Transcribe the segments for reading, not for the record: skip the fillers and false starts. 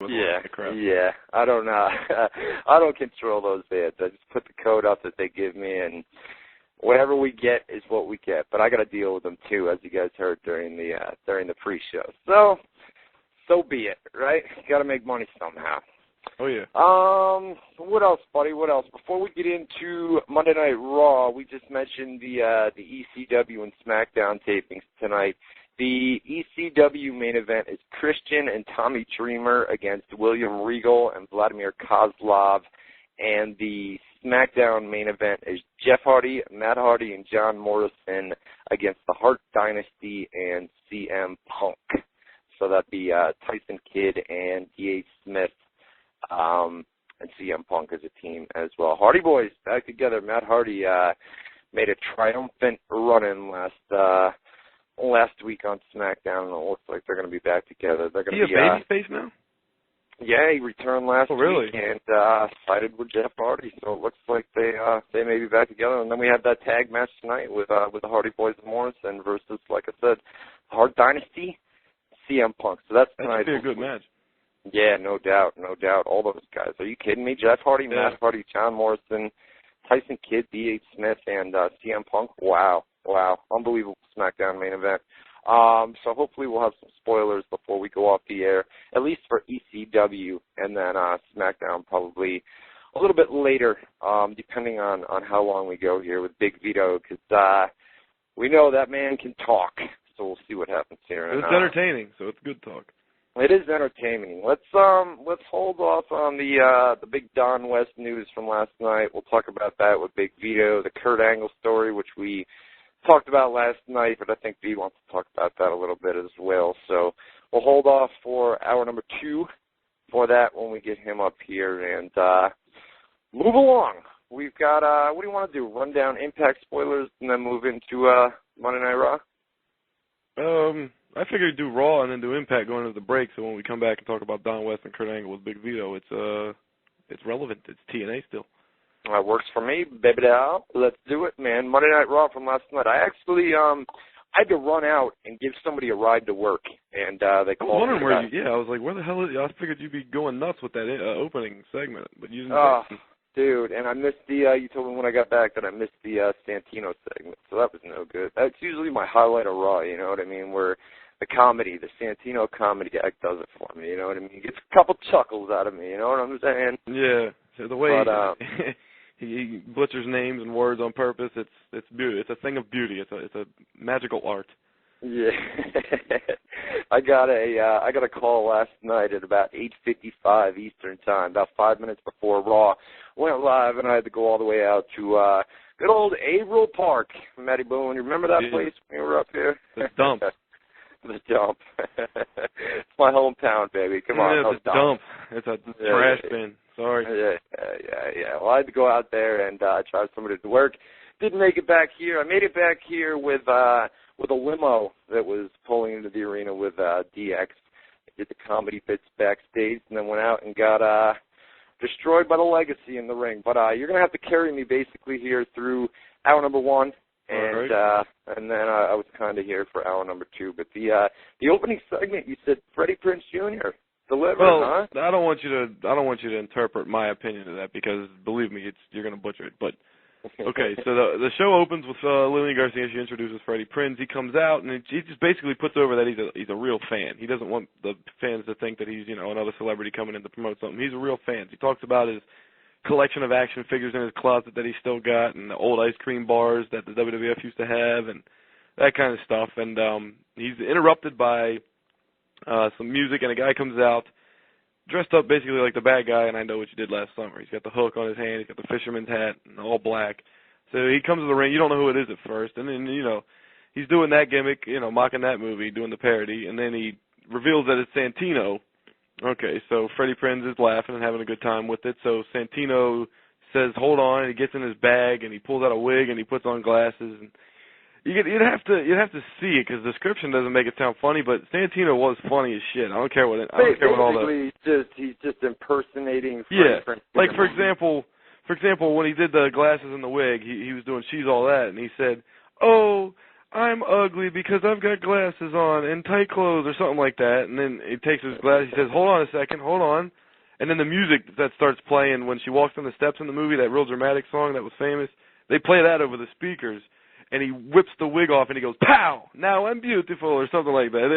with all that crap. Yeah. I don't know. I don't control those ads. I just put the code up that they give me, and whatever we get is what we get. But I got to deal with them too, as you guys heard during the pre-show. So be it, right? You got to make money somehow. Oh yeah. What else, buddy? What else? Before we get into Monday Night Raw, we just mentioned the ECW and SmackDown tapings tonight. The ECW main event is Christian and Tommy Dreamer against William Regal and Vladimir Kozlov, and the SmackDown main event is Jeff Hardy, Matt Hardy, and John Morrison against the Hart Dynasty and CM Punk. So that'd be Tyson Kidd and D.A. Smith. And CM Punk as a team as well. Hardy Boys back together. Matt Hardy made a triumphant run-in last week on SmackDown, and it looks like they're going to be back together. They're going to be a babyface now? Yeah, he returned last week and sided with Jeff Hardy. So it looks like they may be back together. And then we have that tag match tonight with the Hardy Boys and Morrison versus, like I said, Hart Dynasty, CM Punk. So that's tonight. That should be a good match. Yeah, no doubt. All those guys. Are you kidding me? Jeff Hardy, Matt Hardy, John Morrison, Tyson Kidd, D.H. Smith, and CM Punk. Wow. Unbelievable SmackDown main event. So hopefully we'll have some spoilers before we go off the air, at least for ECW, and then SmackDown probably a little bit later, depending on how long we go here with Big Vito, because we know that man can talk. So we'll see what happens here. It's entertaining, so it's good talk. It is entertaining. Let's hold off on the big Don West news from last night. We'll talk about that with Big Vito, the Kurt Angle story, which we talked about last night, but I think V wants to talk about that a little bit as well. So we'll hold off for hour number 2 for that when we get him up here and move along. We've got what do you want to do? Run down Impact spoilers and then move into Monday Night Raw? I figured do Raw and then do Impact going into the break, so when we come back and talk about Don West and Kurt Angle with Big Vito, it's relevant. It's TNA still. That works for me, baby doll. Let's do it, man. Monday Night Raw from last night. I actually I had to run out and give somebody a ride to work, and they called me. I was like, where the hell is I figured you'd be going nuts with that opening segment, but you didn't. Dude, and I missed you told me when I got back that I missed the Santino segment, so that was no good. That's usually my highlight of Raw, you know what I mean, where the Santino comedy act does it for me, you know what I mean? He gets a couple chuckles out of me, you know what I'm saying? Yeah, so the way he butchers names and words on purpose, it's beauty. It's a thing of beauty. It's a magical art. Yeah. I got a call last night at about 8:55 Eastern Time, about 5 minutes before Raw went live, and I had to go all the way out to good old Averill Park, Matty Boone. You remember that place when we were up here? The dump. The dump. It's my hometown, baby. Come on. It's a dump. It's a trash bin. Sorry. Yeah. Well, I had to go out there and drive somebody to work. Didn't make it back here. I made it back here with a limo that was pulling into the arena with DX. I did the comedy bits backstage and then went out and got destroyed by the Legacy in the ring. But you're going to have to carry me basically here through hour number 1. And then I was kind of here for hour number 2. But the opening segment, you said Freddie Prinze Jr. delivered, huh? I don't want you to interpret my opinion of that because believe me, you're going to butcher it. But okay, so the show opens with Lillian Garcia. She introduces Freddie Prinze. He comes out and he just basically puts over that he's a real fan. He doesn't want the fans to think that he's another celebrity coming in to promote something. He's a real fan. He talks about his collection of action figures in his closet that he's still got, and the old ice cream bars that the WWF used to have, and that kind of stuff. And he's interrupted by some music, and a guy comes out dressed up basically like the bad guy, and I Know What You Did Last Summer. He's got the hook on his hand, he's got the fisherman's hat, and all black. So he comes to the ring, you don't know who it is at first, and then, he's doing that gimmick, mocking that movie, doing the parody, and then he reveals that it's Santino. Okay, so Freddie Prinze is laughing and having a good time with it. So Santino says, hold on, and he gets in his bag, and he pulls out a wig, and he puts on glasses. And you'd have to see it, because the description doesn't make it sound funny, but Santino was funny as shit. I don't care what all the... He's just impersonating Freddie Prinze. Like, for example, when he did the glasses and the wig, he was doing She's All That, and he said, oh, I'm ugly because I've got glasses on and tight clothes or something like that. And then he takes his glasses, he says, hold on a second, hold on. And then the music that starts playing when she walks on the steps in the movie, that real dramatic song that was famous, they play that over the speakers. And he whips the wig off and he goes, pow, now I'm beautiful, or something like that.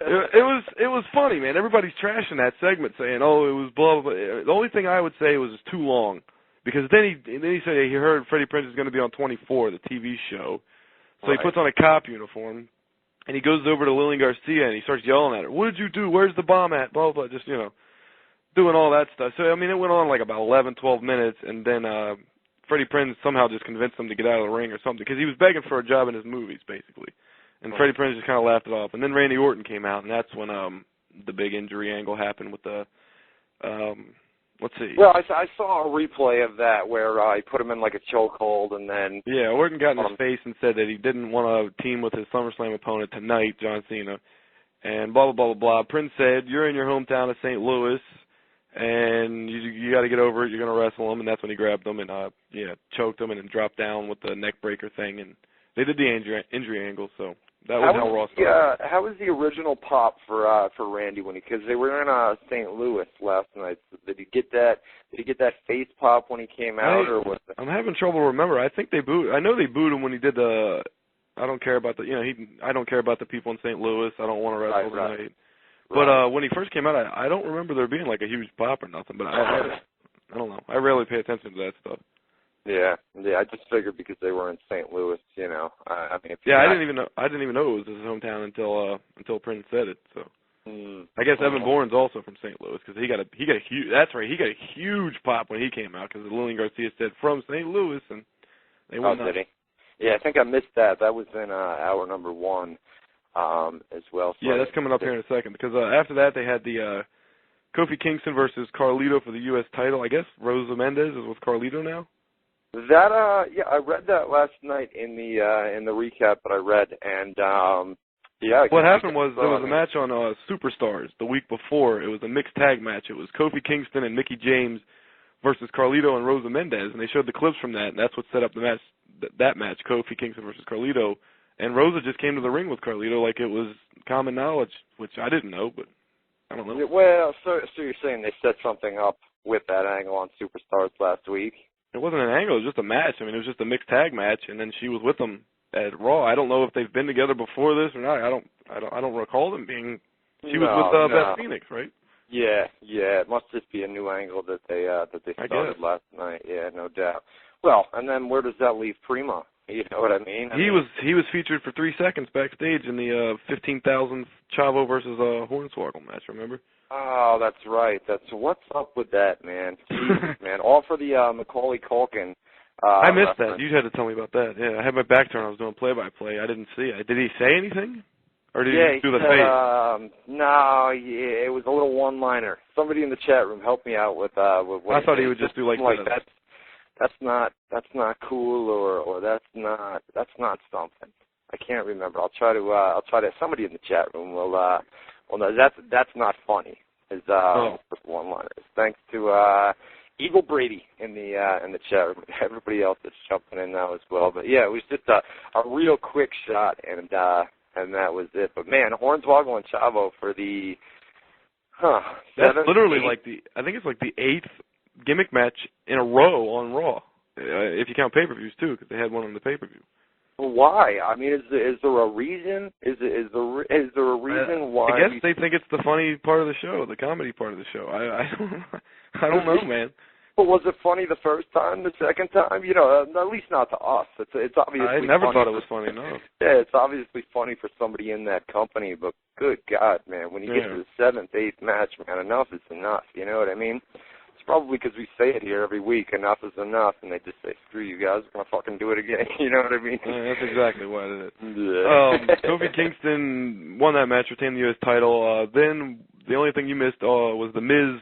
It was funny, man. Everybody's trashing that segment, saying, oh, it was blah, blah, blah. The only thing I would say was it's too long. Because then he said he heard Freddie Prinze is going to be on 24, the TV show. So he puts on a cop uniform, and he goes over to Lillian Garcia, and he starts yelling at her, what did you do? Where's the bomb at? Blah, blah, just, doing all that stuff. So, I mean, it went on like about 11, 12 minutes, and then Freddie Prinze somehow just convinced him to get out of the ring or something, because he was begging for a job in his movies, basically. And Freddie Prinze just kind of laughed it off. And then Randy Orton came out, and that's when the big injury angle happened with the, let's see. Well, I saw a replay of that where he put him in like a chokehold, and then... Yeah, Orton got in his face and said that he didn't want to team with his SummerSlam opponent tonight, John Cena. And blah, blah, blah, blah, blah. Prinze said, you're in your hometown of St. Louis, and you got to get over it. You're going to wrestle him, and that's when he grabbed him and choked him and then dropped down with the neck breaker thing, and they did the injury angle. So that was how Raw started. Yeah, how was the original pop for Randy because they were in St. Louis last night? Did he get that? Did he get that face pop when he came out, or was it? I'm having trouble remember. I think they booed. I know they booed him when he did the. I don't care about the. I don't care about the people in St. Louis. I don't want to wrestle tonight. Right. But when he first came out, I don't remember there being like a huge pop or nothing. But I don't know. I rarely pay attention to that stuff. Yeah. I just figured because they were in St. Louis, I mean. I didn't even know it was his hometown until Prinze said it. So I guess Evan Bourne's also from St. Louis because he got a huge. That's right. He got a huge pop when he came out because Lillian Garcia said from St. Louis and they went nuts. Did he? Yeah, I think I missed that. That was in hour number 1. As well. So that's coming up here in a second because after that they had the Kofi Kingston versus Carlito for the U.S. title. I guess Rosa Mendez is with Carlito now. That I read that last night in the recap that I read, and what happened was there was a match on Superstars the week before. It was a mixed tag match. It was Kofi Kingston and Mickie James versus Carlito and Rosa Mendez, and they showed the clips from that, and that's what set up the match. That match, Kofi Kingston versus Carlito. And Rosa just came to the ring with Carlito like it was common knowledge, which I didn't know, but I don't know. Well, so you're saying they set something up with that angle on Superstars last week? It wasn't an angle; it was just a match. I mean, it was just a mixed tag match, and then she was with them at Raw. I don't know if they've been together before this or not. I don't recall them being. She was with Beth Phoenix, right? Yeah. It must just be a new angle that they started last night. Yeah, no doubt. Well, and then where does that leave Prima? You know what I mean? He was featured for 3 seconds backstage in the 15,000 Chavo versus Hornswoggle match. Remember? Oh, that's right. What's up with that, man? Jesus, man. All for the Macaulay Culkin. I missed that. You had to tell me about that. Yeah, I had my back turned. I was doing play-by-play. I didn't see it. Did he say anything? Or did he do the face? No, it was a little one-liner. Somebody in the chat room helped me out with what I thought he would just do like that. That's not cool, or that's not something. I can't remember. I'll try to. Somebody in the chat room will. No, that's not funny. Is one-liners. Thanks to Eagle Brady in the chat room. Everybody else that's jumping in now as well. But yeah, it was just a real quick shot, and that was it. But man, Hornswoggle and Chavo for the. That's literally like I think it's like the 8th gimmick match in a row on Raw, if you count pay-per-views too, because they had one on the pay-per-view. Why? I mean, is there a reason? Is there a reason why? I guess they think it's the funny part of the show, the comedy part of the show. I don't know, man. But was it funny the first time, the second time? At least not to us. It's obviously. I never thought it was funny. No. Yeah, it's obviously funny for somebody in that company, but good God, man, when you get to the 7th, 8th match, man, enough is enough. You know what I mean? Probably because we say it here every week, enough is enough, and they just say, screw you guys, we're going to fucking do it again. You know what I mean? Yeah, that's exactly what it is. Yeah. Kofi Kingston won that match, retained the U.S. title. Then the only thing you missed was The Miz.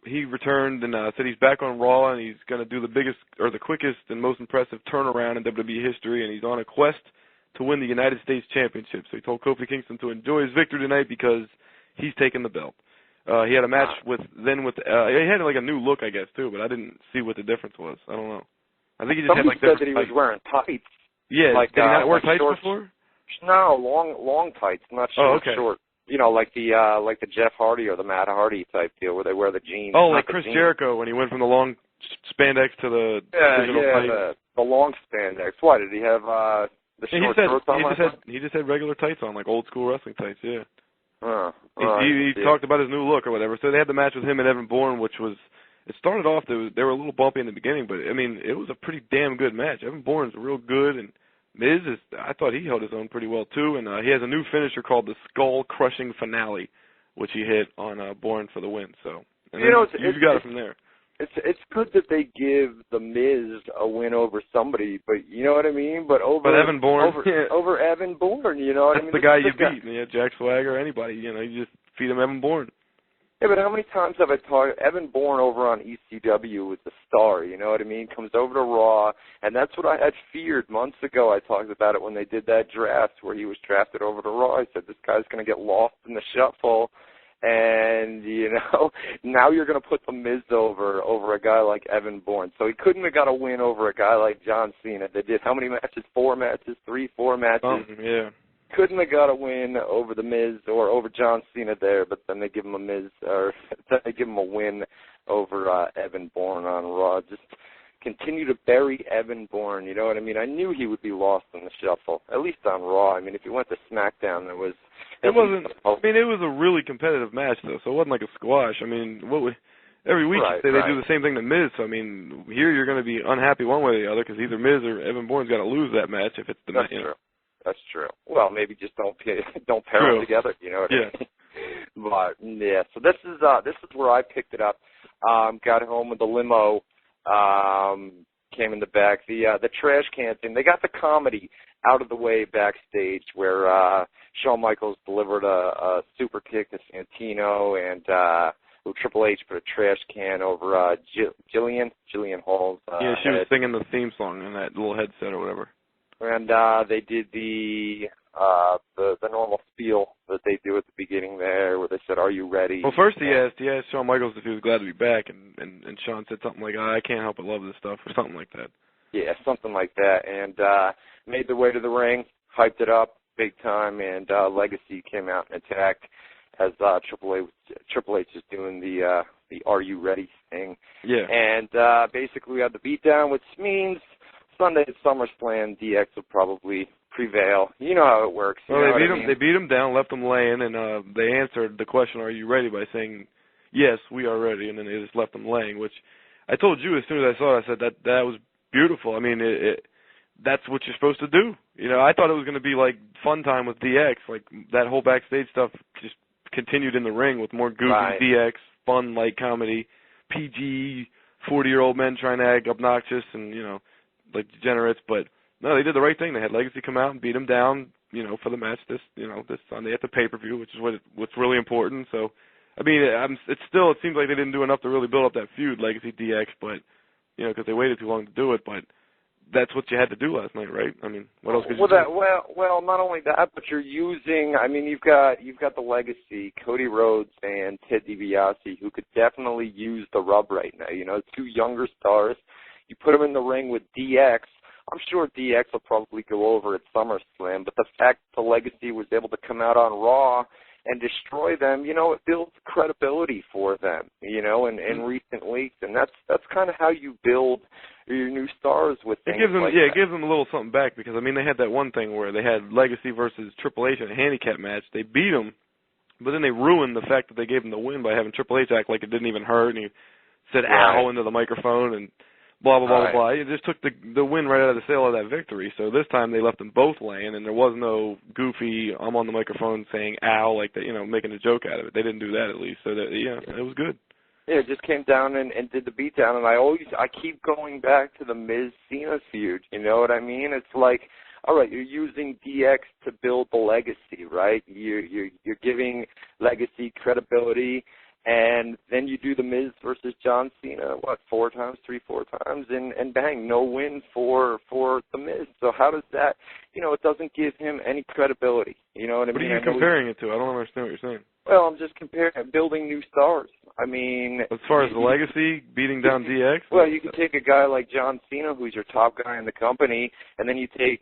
He returned and said he's back on Raw, and he's going to do the quickest and most impressive turnaround in WWE history, and he's on a quest to win the United States Championship. So he told Kofi Kingston to enjoy his victory tonight because he's taking the belt. He had a match he had like a new look, I guess, too, but I didn't see what the difference was. I don't know. I think he just Somebody had like said that he was wearing tights. Yeah, like, did he not wear like tights short, before? No, long tights, not short, okay. short. You know, like the Jeff Hardy or the Matt Hardy type deal where they wear the jeans. Oh, like Chris Jericho when he went from the long spandex to the digital tights. The long spandex. Why did he have the short shorts on? He just had regular tights on, like old school wrestling tights. Yeah. He talked about his new look or whatever. So they had the match with him and Evan Bourne, which was. It started off, they were a little bumpy in the beginning, but, I mean, it was a pretty damn good match. Evan Bourne's real good, and Miz, I thought he held his own pretty well, too. And he has a new finisher called the Skull Crushing Finale, which he hit on Bourne for the win. So, you got it from there. It's good that they give the Miz a win over somebody, but you know what I mean? But Evan Bourne. Over Evan Bourne, you know what I mean? That's the guy you beat. Yeah, Jack Swagger, anybody, you just feed him Evan Bourne. Yeah, but how many times have I talked? Evan Bourne over on ECW was the star, you know what I mean? Comes over to Raw, and that's what I had feared months ago. I talked about it when they did that draft where he was drafted over to Raw. I said, this guy's going to get lost in the shuffle, and, now you're going to put the Miz over a guy like Evan Bourne. So he couldn't have got a win over a guy like John Cena. They did how many matches? 4 matches? 4 matches? Yeah. Couldn't have got a win over the Miz or over John Cena there, but then they give him a win over Evan Bourne on Raw. Just continue to bury Evan Bourne, you know what I mean? I knew he would be lost in the shuffle, at least on Raw. I mean, if you went to SmackDown, it was a really competitive match, though, so it wasn't like a squash. I mean, every week they do the same thing to Miz, so, I mean, here you're going to be unhappy one way or the other because either Miz or Evan Bourne's got to lose that match if it's the match. True. That's true. Well, maybe just don't pair them together. You know what I mean? But yeah, so this is where I picked it up. Got home with the limo. Came in the back. The trash can thing. They got the comedy out of the way backstage, where Shawn Michaels delivered a super kick to Santino, and Triple H put a trash can over Jillian Hall's. She was singing the theme song in that little headset or whatever. And they did the normal spiel that they do at the beginning there, where they said, "Are you ready?" Well, first he asked Shawn Michaels if he was glad to be back, and Shawn said something like, "I can't help but love this stuff," or something like that. Yeah, something like that, and made their way to the ring, hyped it up big time, and Legacy came out and attacked as Triple H is doing the "Are you ready?" thing. Yeah. And basically we had the beatdown, which means Sunday at SummerSlam, DX will probably prevail. You know how it works. Well, they beat him down, left him laying, and they answered the question, "Are you ready?" by saying, "Yes, we are ready," and then they just left him laying. Which I told you as soon as I saw it, I said that was beautiful. I mean, that's what you're supposed to do. I thought it was going to be like fun time with DX, like that whole backstage stuff just continued in the ring with more goofy DX, fun light comedy, PG 40-year-old men trying to act obnoxious and like degenerates, but no, they did the right thing. They had Legacy come out and beat him down, for the match this Sunday at the pay-per-view, which is what's really important. So, I mean, it seems like they didn't do enough to really build up that feud, Legacy DX, but because they waited too long to do it. But that's what you had to do last night, right? I mean, what else could you do? Well, not only that, but you're using. I mean, you've got the Legacy, Cody Rhodes and Ted DiBiase, who could definitely use the rub right now. 2 younger stars. You put them in the ring with DX. I'm sure DX will probably go over at SummerSlam, but the fact the Legacy was able to come out on Raw and destroy them, it builds credibility for them, in recent weeks, and that's kind of how you build your new stars with things it gives them a little something back, because, I mean, they had that one thing where they had Legacy versus Triple H in a handicap match. They beat him, but then they ruined the fact that they gave him the win by having Triple H act like it didn't even hurt, and he said ow into the microphone, and blah, blah, blah, blah. It just took the win right out of the sail of that victory. So this time they left them both laying, and there was no goofy, I'm on the microphone saying ow, like that, making a joke out of it. They didn't do that, at least. So, it was good. Yeah, it just came down and did the beatdown, and I keep going back to the Miz-Cena feud. You know what I mean? It's like, all right, you're using DX to build the Legacy, right? You're giving Legacy credibility. And then you do the Miz versus John Cena, 4 times, 4 times, and bang, no win for the Miz. So how does that, it doesn't give him any credibility. You know what I mean? What are you comparing it to? I don't understand what you're saying. Well, I'm just comparing, building new stars. I mean, as far as the legacy, beating down DX. Well, you can take a guy like John Cena, who's your top guy in the company, and then you take,